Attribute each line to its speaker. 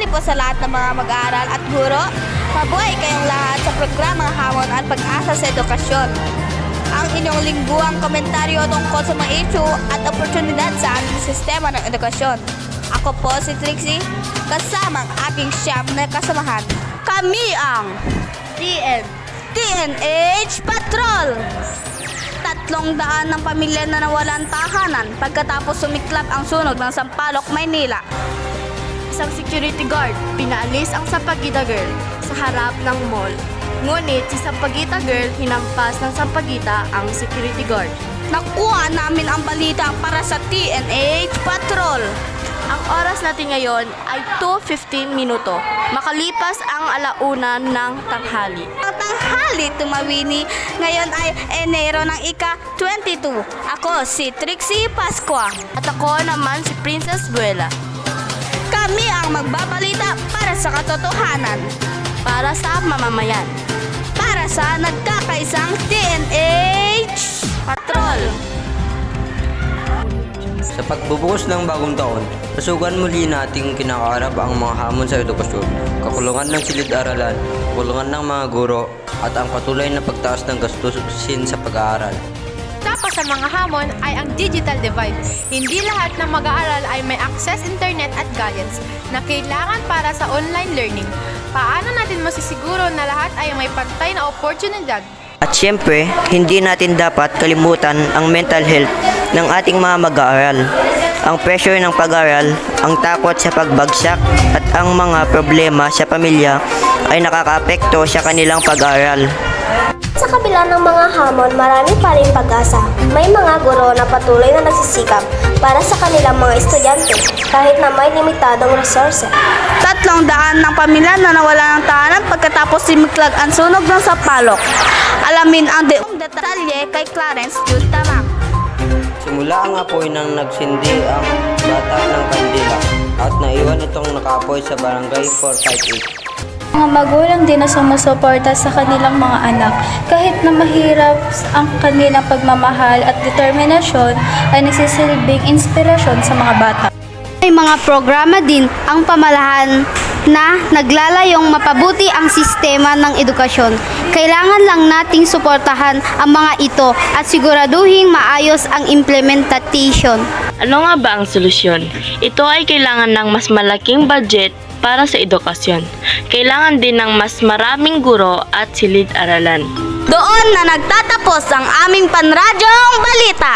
Speaker 1: po sa lahat ng mga mag-aaral at guro. Mabuhay kayong lahat sa programang Hamon at Pag-asa sa Edukasyon. Ang inyong lingguang komentaryo tungkol sa mga issue at oportunidad sa aming sistema ng edukasyon. Ako po si Trixie, kasama ang aking siyam na kasamahan. Kami ang TNH Patrol! 300 ng pamilya na nawalan tahanan pagkatapos sumiklab ang sunog ng Sampaloc, Maynila.
Speaker 2: Isang security guard, pinaalis ang Sampaguita girl sa harap ng mall. Ngunit si Sampaguita girl hinampas ng Sampaguita ang security guard.
Speaker 1: Nakuha namin ang balita para sa TNH Patrol.
Speaker 2: Ang oras natin ngayon ay 2:15 minuto. Makalipas ang alauna ng tanghali.
Speaker 1: Ang tanghali tumawini ngayon ay Enero ng ika-22. Ako si Trixie Pascua.
Speaker 2: At ako naman si Princess Buela.
Speaker 1: Kami ang magbabalita para sa katotohanan.
Speaker 2: Para sa mamamayan.
Speaker 1: Para sa nagkakaisang TNH Patrol.
Speaker 3: Sa pagbubukas ng bagong taon, pasukan muli nating kinakaharap ang mga hamon sa edukasyon, kakulungan ng silid-aralan, kakulungan ng mga guro, at ang patuloy na pagtaas ng gastusin sa pag-aaral.
Speaker 4: Tapos sa mga hamon ay ang digital divide. Hindi lahat ng mag-aaral ay may access internet at gadgets na kailangan para sa online learning. Paano natin masisiguro na lahat ay may pantay na oportunidad?
Speaker 5: At syempre, hindi natin dapat kalimutan ang mental health ng ating mga mag-aaral. Ang pressure ng pag-aaral, ang takot sa pagbagsak, at ang mga problema sa pamilya ay nakakaapekto sa kanilang pag-aaral.
Speaker 6: Sa kabila ng mga hamon, marami pa rin pag-asa. May mga guro na patuloy na nagsisikap para sa kanilang mga estudyante kahit na may limitadong resources.
Speaker 1: 300 ng pamilya na nawala ng tahanan pagkatapos simiklag ang sunog ng Sampaloc. Alamin ang detalye kay Clarence Yultamang.
Speaker 3: Simula ang apoy nang nagsindi ang bata ng kandila at naiwan itong nakaapoy sa barangay 458.
Speaker 7: Mga magulang din na sumusuporta sa kanilang mga anak. Kahit na mahirap ang kanilang pagmamahal at determinasyon ay nagsisilbing inspirasyon sa mga bata.
Speaker 8: May mga programa din ang pamahalaan na naglalayong mapabuti ang sistema ng edukasyon. Kailangan lang nating suportahan ang mga ito at siguraduhing maayos ang implementation.
Speaker 9: Ano nga ba ang solusyon? Ito ay kailangan ng mas malaking budget para sa edukasyon. Kailangan din ng mas maraming guro at silid-aralan.
Speaker 1: Doon na nagtatapos ang aming panradyong balita.